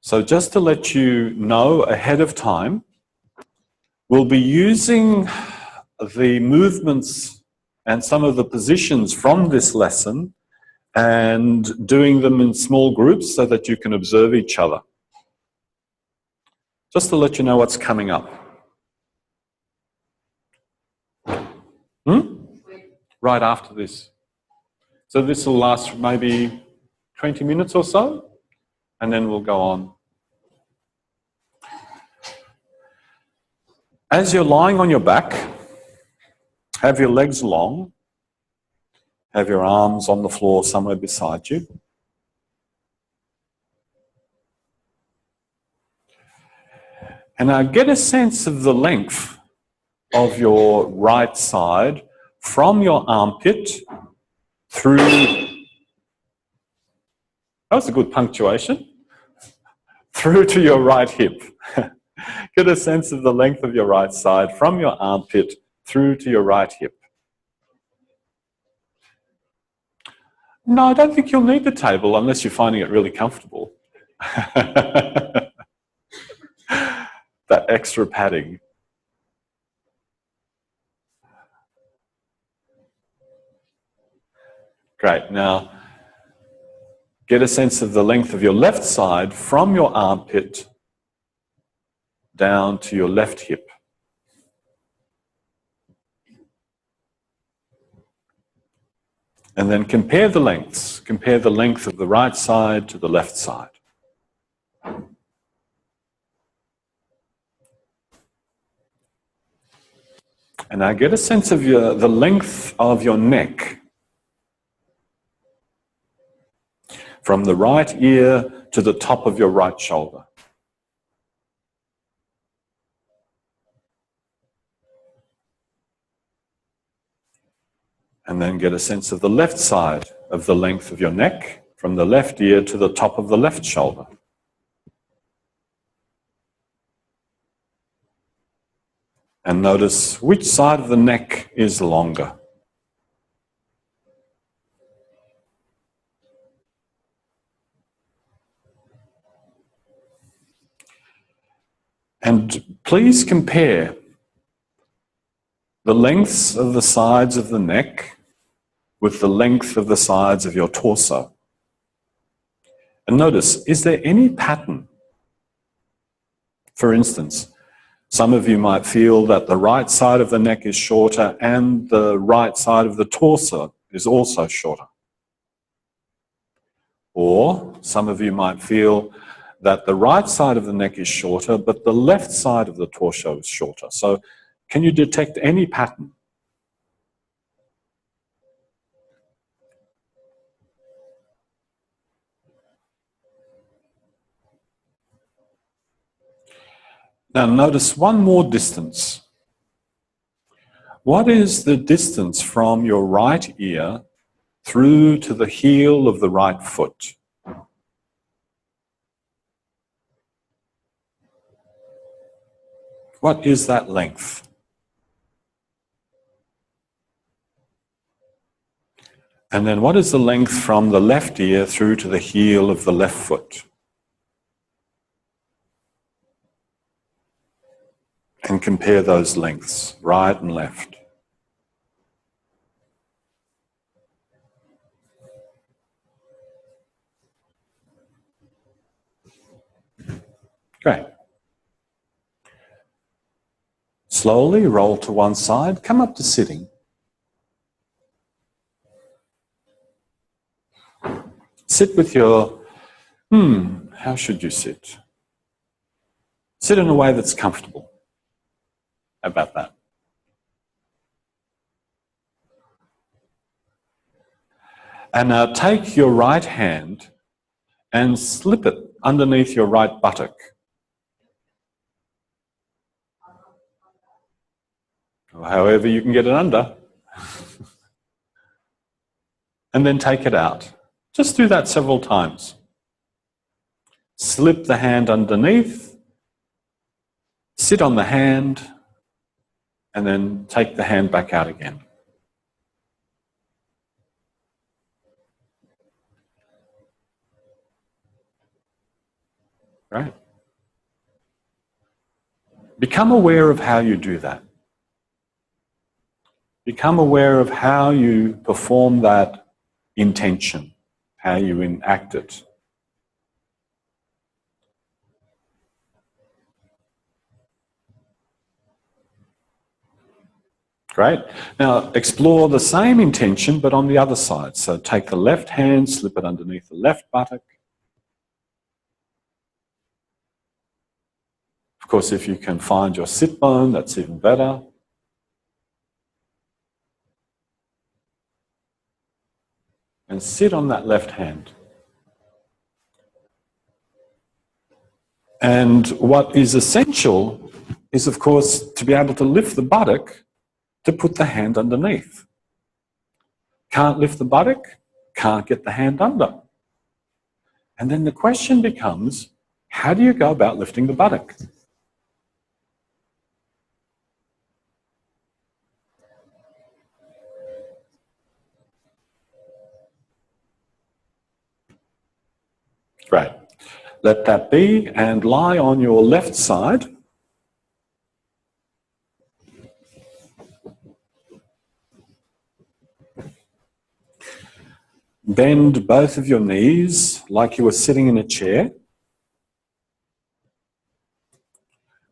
So just to let you know ahead of time, we'll be using the movements and some of the positions from this lesson and doing them in small groups so that you can observe each other. Just to let you know what's coming up. Right after this. So this will last maybe 20 minutes or so, and then we'll go on. As you're lying on your back, have your legs long, have your arms on the floor somewhere beside you. And now get a sense of the length of your right side from your armpit through, that was a good punctuation, through to your right hip. Get a sense of the length of your right side from your armpit through to your right hip. No, I don't think you'll need the table unless you're finding it really comfortable. That extra padding. Great. Now, get a sense of the length of your left side from your armpit down to your left hip. And then compare the lengths. Compare the length of the right side to the left side. And now get a sense of the length of your neck from the right ear to the top of your right shoulder. And then get a sense of the left side of the length of your neck from the left ear to the top of the left shoulder. And notice which side of the neck is longer. And please compare the lengths of the sides of the neck with the length of the sides of your torso. And notice, is there any pattern? For instance, some of you might feel that the right side of the neck is shorter and the right side of the torso is also shorter. Or some of you might feel that the right side of the neck is shorter, but the left side of the torso is shorter. So can you detect any pattern? Now notice one more distance. What is the distance from your right ear through to the heel of the right foot? What is that length? And then what is the length from the left ear through to the heel of the left foot? And compare those lengths, right and left. Great. Slowly roll to one side, come up to sitting. Sit with your, how should you sit? Sit in a way that's comfortable. How about that? And now take your right hand and slip it underneath your right buttock. Or however you can get it under. And then take it out. Just do that several times. Slip the hand underneath, sit on the hand, and then take the hand back out again. Right? Become aware of how you do that. Become aware of how you perform that intention, how you enact it. Great. Now explore the same intention but on the other side. So take the left hand, slip it underneath the left buttock. Of course, if you can find your sit bone, that's even better. And sit on that left hand. And what is essential is, of course, to be able to lift the buttock to put the hand underneath. Can't lift the buttock, can't get the hand under. And then the question becomes, how do you go about lifting the buttock? Great. Let that be and lie on your left side. Bend both of your knees like you were sitting in a chair.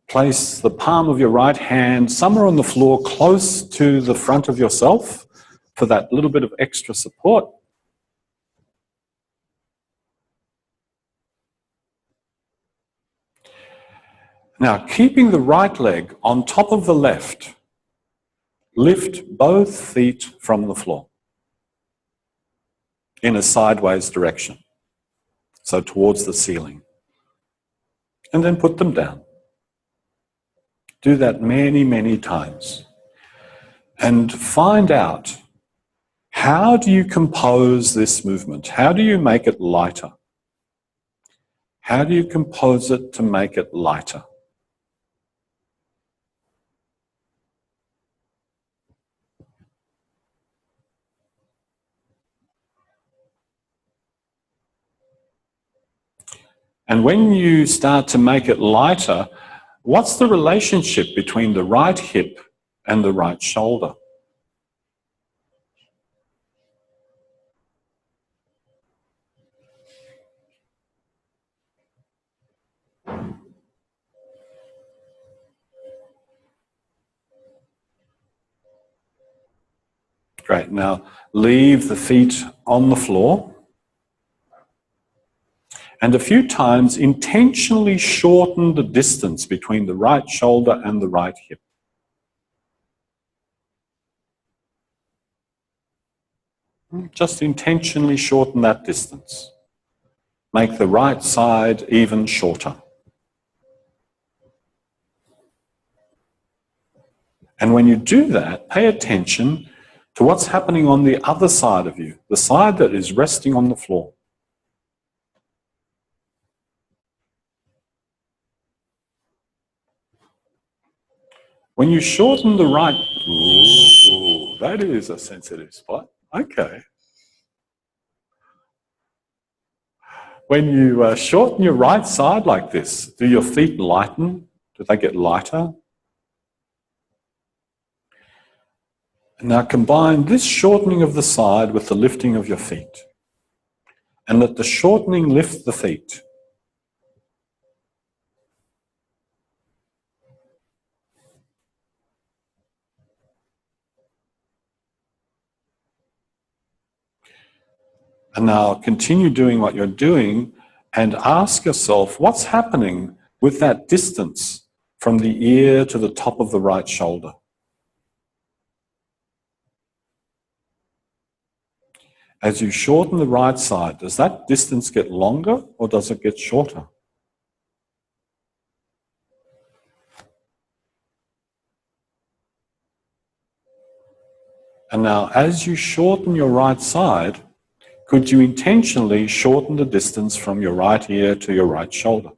Place the palm of your right hand somewhere on the floor close to the front of yourself for that little bit of extra support. Now, keeping the right leg on top of the left, lift both feet from the floor in a sideways direction, so towards the ceiling, and then put them down. Do that many, many times. And find out, how do you compose this movement? How do you make it lighter? How do you compose it to make it lighter? And when you start to make it lighter, what's the relationship between the right hip and the right shoulder? Great. Now leave the feet on the floor. And a few times intentionally shorten the distance between the right shoulder and the right hip. Just intentionally shorten that distance. Make the right side even shorter. And when you do that, pay attention to what's happening on the other side of you, the side that is resting on the floor. When you shorten the right... Ooh, that is a sensitive spot. Okay. When you shorten your right side like this, do your feet lighten? Do they get lighter? Now combine this shortening of the side with the lifting of your feet. And let the shortening lift the feet. And now continue doing what you're doing and ask yourself, what's happening with that distance from the ear to the top of the right shoulder? As you shorten the right side, does that distance get longer or does it get shorter? And now as you shorten your right side, could you intentionally shorten the distance from your right ear to your right shoulder?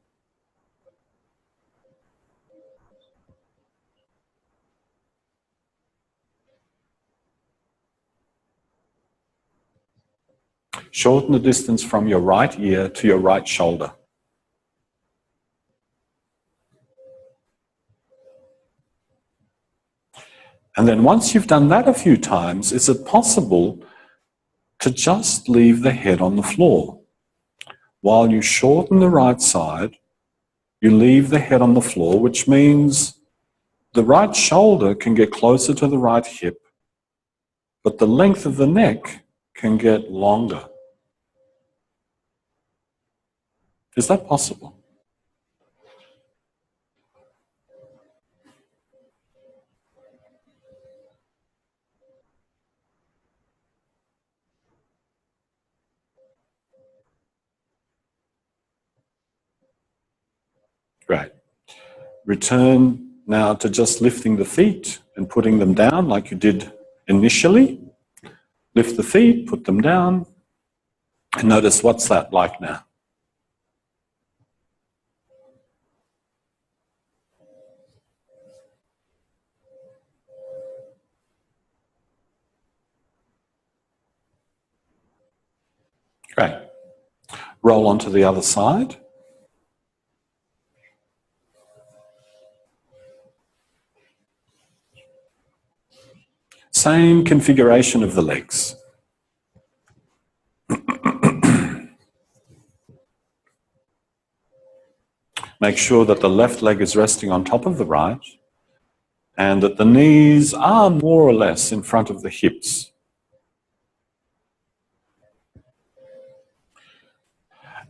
Shorten the distance from your right ear to your right shoulder. And then once you've done that a few times, is it possible to just leave the head on the floor? While you shorten the right side, you leave the head on the floor, which means the right shoulder can get closer to the right hip, but the length of the neck can get longer. Is that possible? Great. Return now to just lifting the feet and putting them down like you did initially. Lift the feet, put them down, and notice what's that like now. Great. Roll onto the other side. Same configuration of the legs. Make sure that the left leg is resting on top of the right and that the knees are more or less in front of the hips.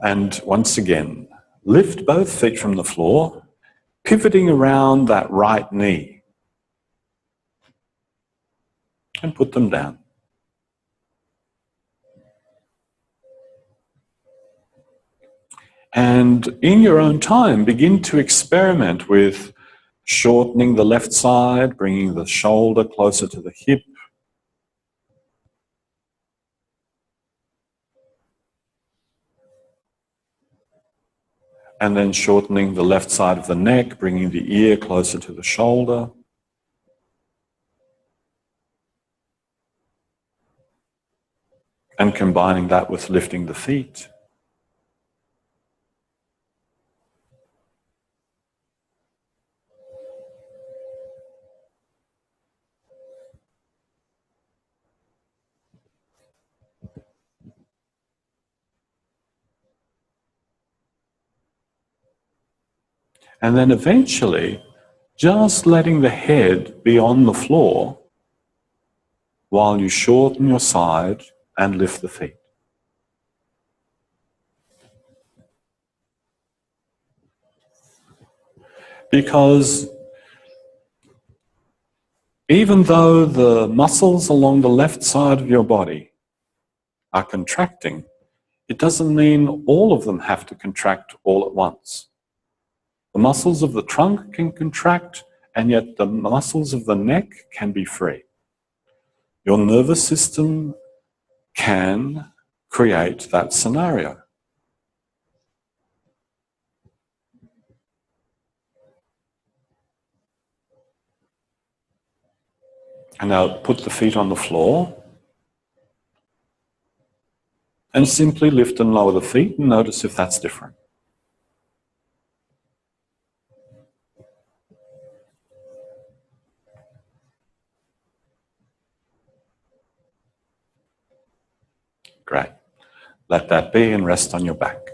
And once again, lift both feet from the floor, pivoting around that right knee, and put them down. And in your own time, begin to experiment with shortening the left side, bringing the shoulder closer to the hip, and then shortening the left side of the neck, bringing the ear closer to the shoulder. And combining that with lifting the feet. And then eventually, just letting the head be on the floor while you shorten your side and lift the feet. Because even though the muscles along the left side of your body are contracting, it doesn't mean all of them have to contract all at once. The muscles of the trunk can contract, and yet the muscles of the neck can be free. Your nervous system can create that scenario. And now put the feet on the floor and simply lift and lower the feet and notice if that's different. Great. Let that be and rest on your back.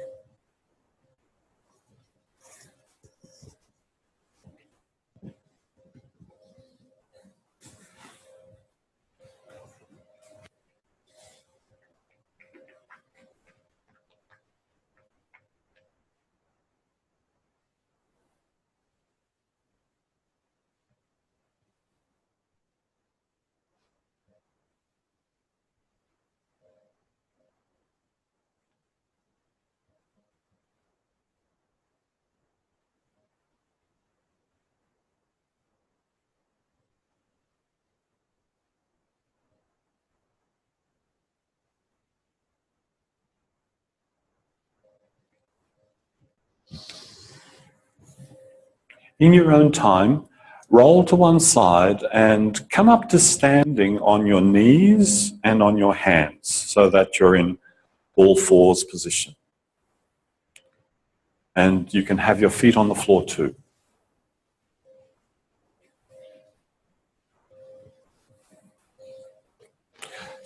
In your own time, roll to one side and come up to standing on your knees and on your hands so that you're in all fours position. And you can have your feet on the floor too.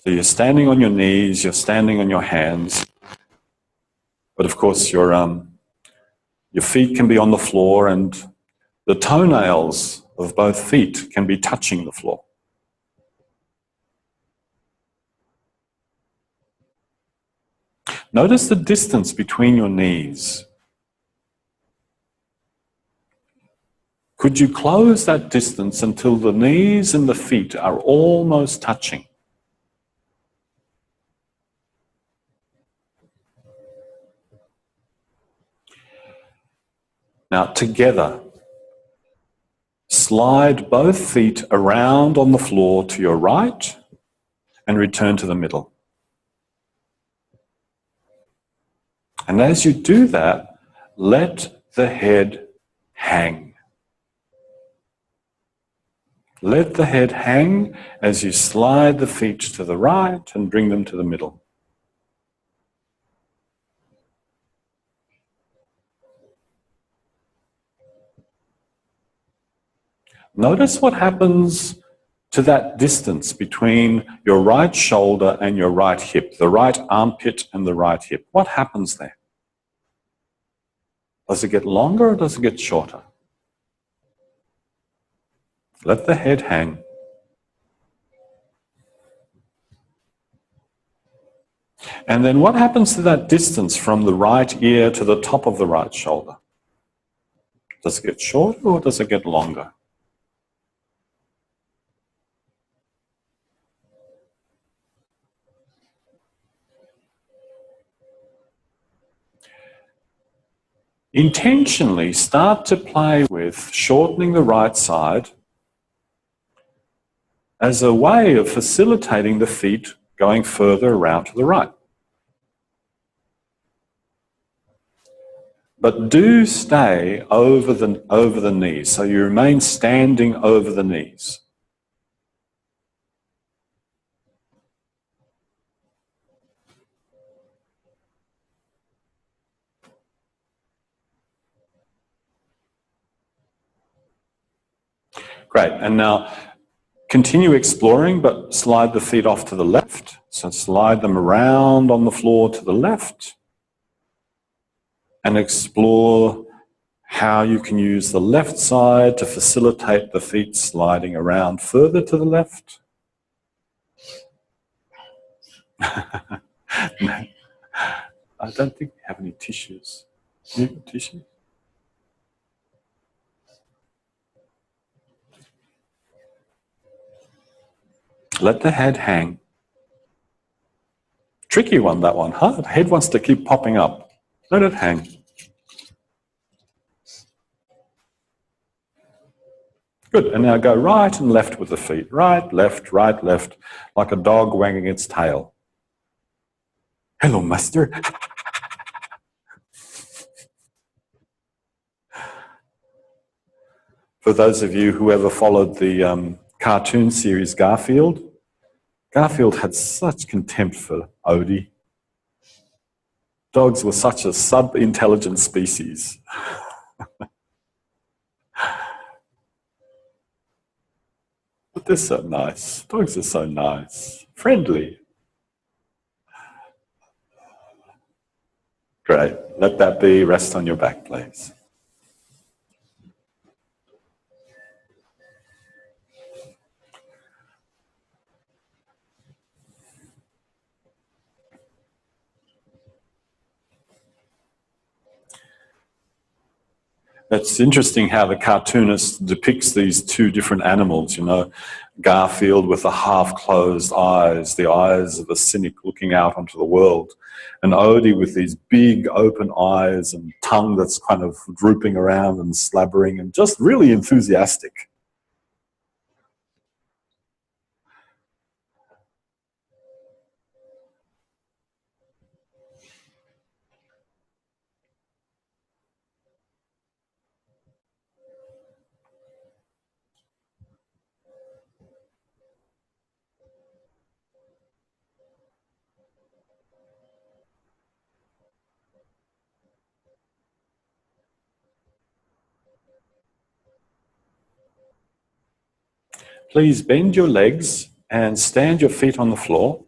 So you're standing on your knees, you're standing on your hands, but of course your feet can be on the floor and the toenails of both feet can be touching the floor. Notice the distance between your knees. Could you close that distance until the knees and the feet are almost touching? Now, together, slide both feet around on the floor to your right and return to the middle. And as you do that, let the head hang. Let the head hang as you slide the feet to the right and bring them to the middle. Notice what happens to that distance between your right shoulder and your right hip, the right armpit and the right hip. What happens there? Does it get longer or does it get shorter? Let the head hang. And then what happens to that distance from the right ear to the top of the right shoulder? Does it get shorter or does it get longer? Intentionally start to play with shortening the right side as a way of facilitating the feet going further around to the right. But do stay over the knees, so you remain standing over the knees. Great, and now continue exploring, but slide the feet off to the left. So slide them around on the floor to the left and explore how you can use the left side to facilitate the feet sliding around further to the left. I don't think we have any tissues. Do you have tissues? Let the head hang. Tricky one, that one, huh? The head wants to keep popping up. Let it hang. Good, and now go right and left with the feet. Right, left, like a dog wagging its tail. Hello, master. For those of you who ever followed the cartoon series Garfield, Garfield had such contempt for Odie. Dogs were such a sub-intelligent species. But they're so nice. Dogs are so nice. Friendly. Great. Let that be. Rest on your back, please. It's interesting how the cartoonist depicts these two different animals, you know, Garfield with the half-closed eyes, the eyes of a cynic looking out onto the world, and Odie with these big open eyes and tongue that's kind of drooping around and slabbering and just really enthusiastic. Please bend your legs and stand your feet on the floor.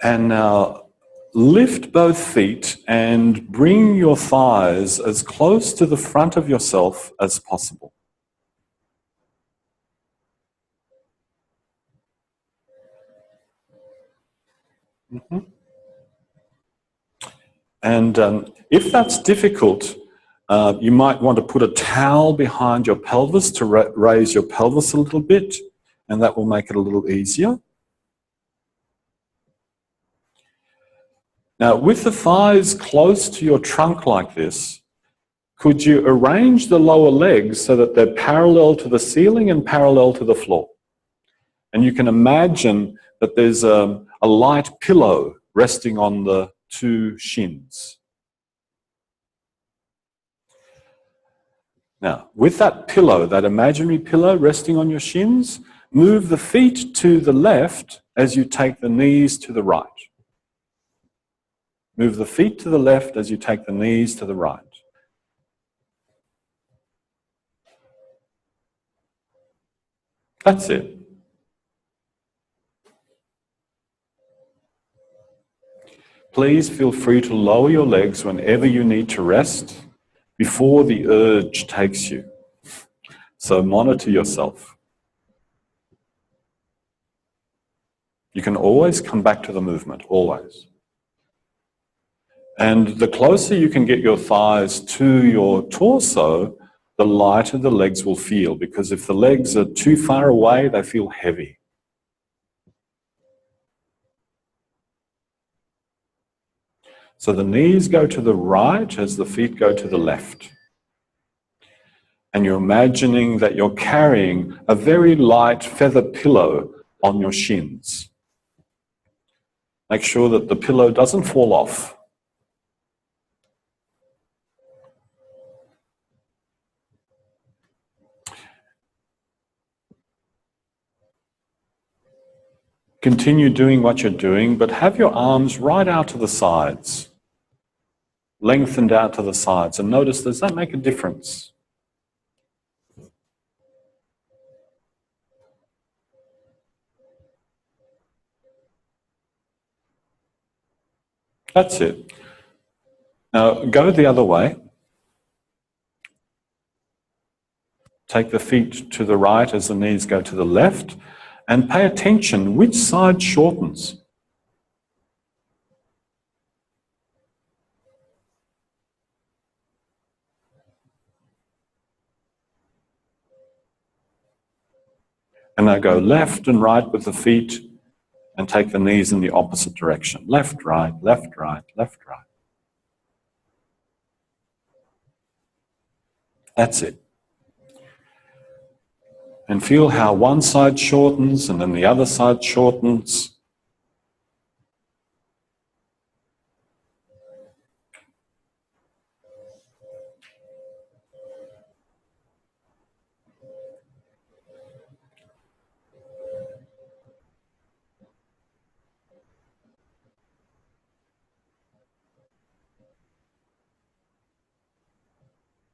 And now lift both feet and bring your thighs as close to the front of yourself as possible. And if that's difficult, you might want to put a towel behind your pelvis to raise your pelvis a little bit, and that will make it a little easier. Now, with the thighs close to your trunk like this, could you arrange the lower legs so that they're parallel to the ceiling and parallel to the floor? And you can imagine that there's a light pillow resting on the two shins. Now, with that pillow, that imaginary pillow resting on your shins, move the feet to the left as you take the knees to the right. Move the feet to the left as you take the knees to the right. That's it. Please feel free to lower your legs whenever you need to rest before the urge takes you. So monitor yourself. You can always come back to the movement, always. And the closer you can get your thighs to your torso, the lighter the legs will feel, because if the legs are too far away, they feel heavy. So the knees go to the right as the feet go to the left. And you're imagining that you're carrying a very light feather pillow on your shins. Make sure that the pillow doesn't fall off. Continue doing what you're doing, but have your arms right out to the sides. Lengthened out to the sides. And notice, does that make a difference? That's it. Now go the other way. Take the feet to the right as the knees go to the left, and pay attention which side shortens. And now go left and right with the feet and take the knees in the opposite direction. Left, right, left, right, left, right. That's it. And feel how one side shortens and then the other side shortens.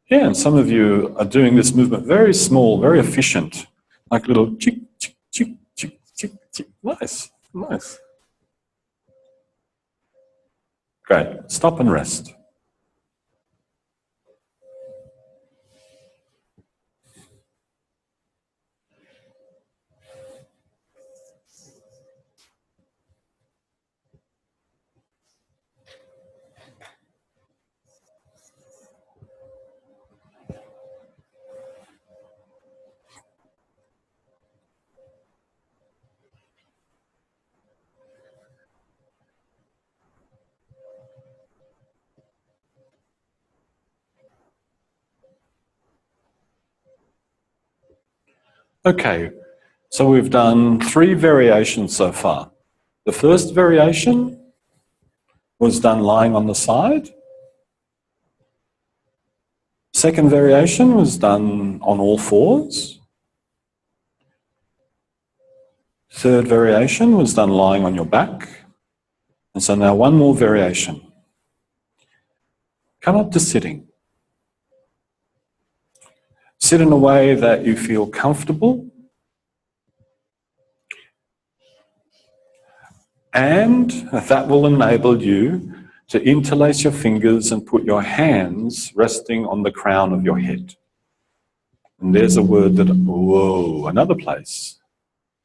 Yeah, and some of you are doing this movement very small, very efficient, like little chick, chick, chick, chick, chick, chick. Nice, nice. Great. Stop and rest. Okay, so we've done 3 variations so far. The first variation was done lying on the side. Second variation was done on all fours. Third variation was done lying on your back. And so now one more variation. Come up to sitting. Sit in a way that you feel comfortable. And that will enable you to interlace your fingers and put your hands resting on the crown of your head. And there's a word that, whoa, another place.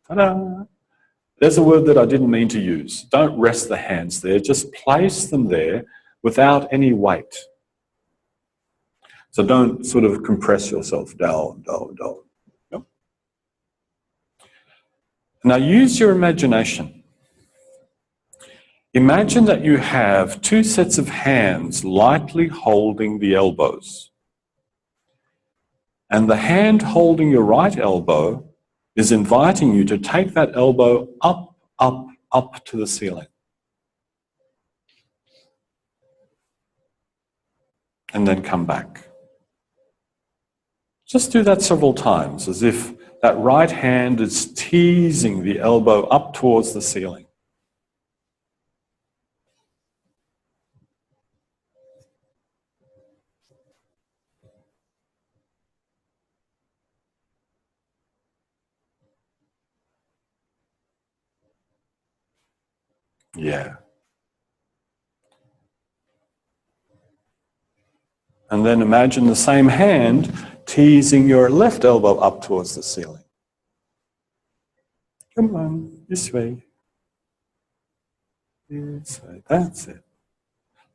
Ta-da! There's a word that I didn't mean to use. Don't rest the hands there, just place them there without any weight. So don't sort of compress yourself down, down, down. Yep. Now use your imagination. Imagine that you have two sets of hands lightly holding the elbows. And the hand holding your right elbow is inviting you to take that elbow up, up, up to the ceiling. And then come back. Just do that several times, as if that right hand is teasing the elbow up towards the ceiling. Yeah. And then imagine the same hand teasing your left elbow up towards the ceiling. Come on, this way. This way. That's it.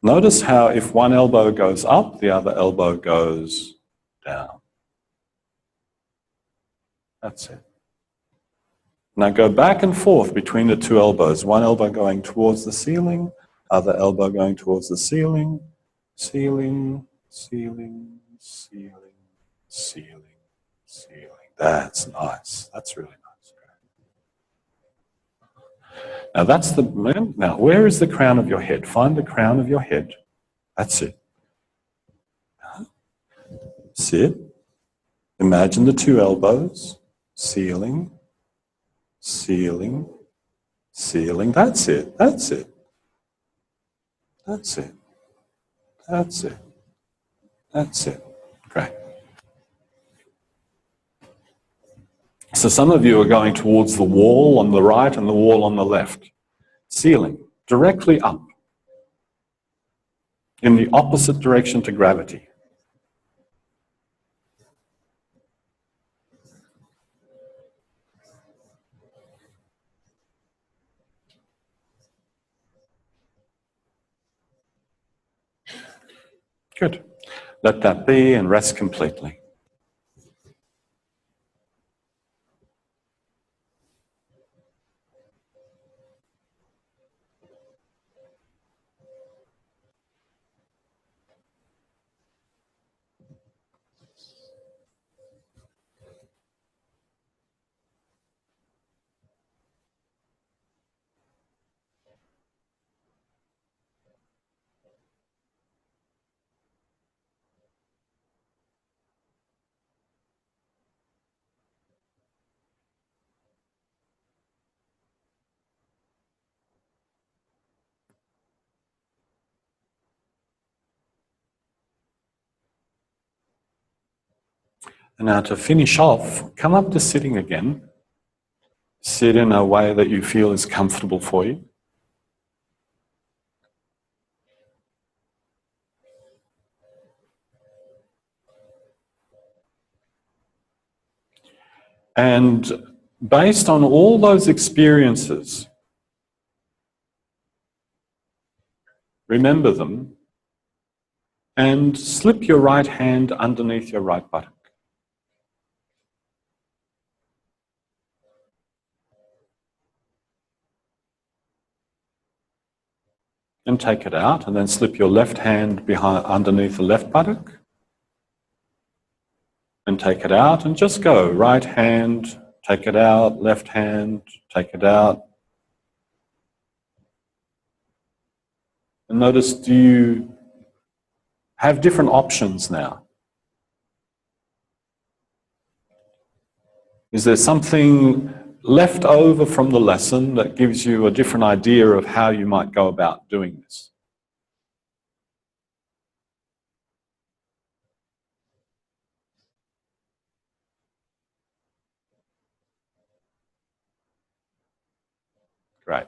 Notice how if one elbow goes up, the other elbow goes down. That's it. Now go back and forth between the two elbows. One elbow going towards the ceiling, other elbow going towards the ceiling, ceiling, ceiling, ceiling, ceiling, ceiling. That's nice. That's really nice. Now that's the, now where is the crown of your head? Find the crown of your head. That's it. Sit. Imagine the two elbows. Ceiling, ceiling, ceiling. That's it. That's it. That's it. That's it. That's it. Great. So some of you are going towards the wall on the right and the wall on the left. Ceiling, directly up, in the opposite direction to gravity. Good. Let that be and rest completely. And now to finish off, come up to sitting again. Sit in a way that you feel is comfortable for you. And based on all those experiences, remember them and slip your right hand underneath your right buttock. And take it out, and then slip your left hand behind, underneath the left buttock. And take it out, and just go. Right hand, take it out. Left hand, take it out. And notice, do you have different options now? Is there something left over from the lesson that gives you a different idea of how you might go about doing this? Great.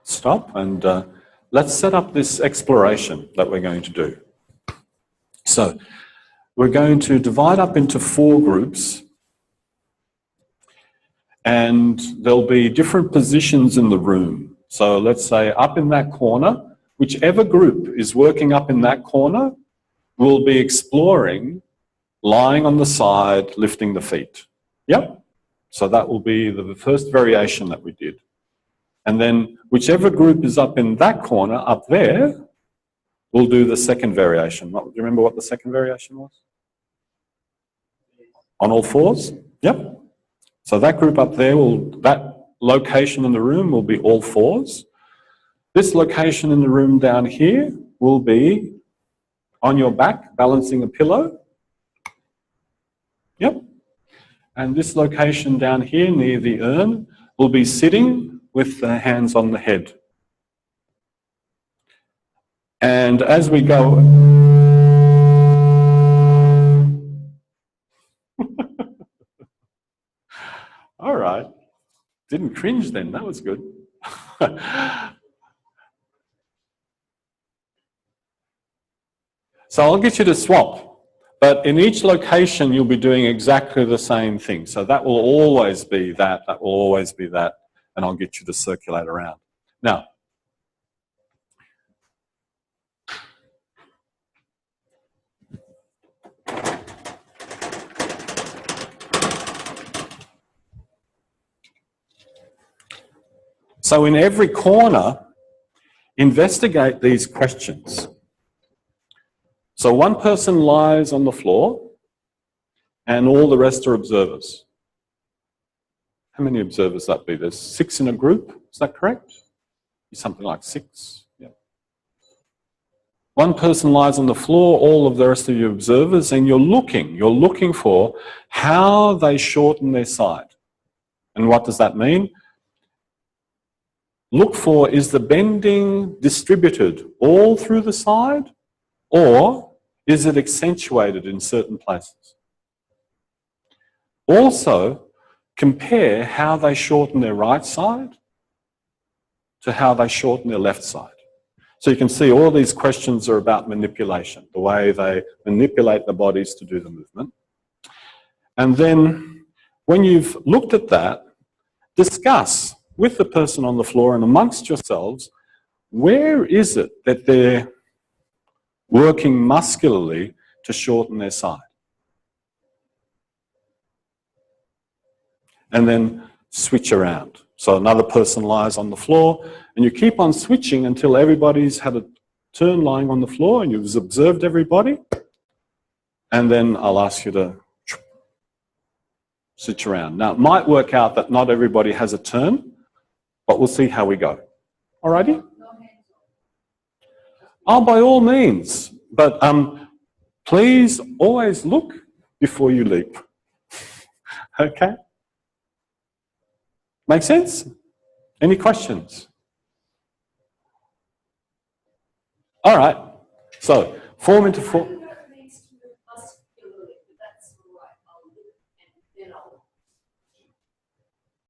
stop and let's set up this exploration that we're going to do. So we're going to divide up into 4 groups, and there'll be different positions in the room. So let's say up in that corner, whichever group is working up in that corner will be exploring lying on the side, lifting the feet. Yep. So that will be the first variation that we did. And then whichever group is up in that corner, up there, we'll do the second variation. Do you remember what the second variation was? On all 4s? Yep. So that group up there, that location in the room will be all 4s. This location in the room down here will be on your back, balancing a pillow. Yep. And this location down here near the urn will be sitting with the hands on the head. And as we go... All right. Didn't cringe then, that was good. So I'll get you to swap, but in each location you'll be doing exactly the same thing. So that will always be that will always be that, and I'll get you to circulate around. Now, so in every corner, investigate these questions. So one person lies on the floor and all the rest are observers. How many observers that be? There's 6 in a group, is that correct? Something like 6, yeah. One person lies on the floor, all of the rest of you observers, and you're looking for how they shorten their side. And what does that mean? Look for, is the bending distributed all through the side, or is it accentuated in certain places? Also, compare how they shorten their right side to how they shorten their left side. So you can see all these questions are about manipulation, the way they manipulate the bodies to do the movement. And then when you've looked at that, discuss with the person on the floor and amongst yourselves, where is it that they're working muscularly to shorten their side? And then switch around. So another person lies on the floor and you keep on switching until everybody's had a turn lying on the floor and you've observed everybody. And then I'll ask you to switch around. Now, it might work out that not everybody has a turn, but we'll see how we go. Alrighty? Oh, by all means. But please always look before you leap. Okay? Make sense? Any questions? All right. So, form into four.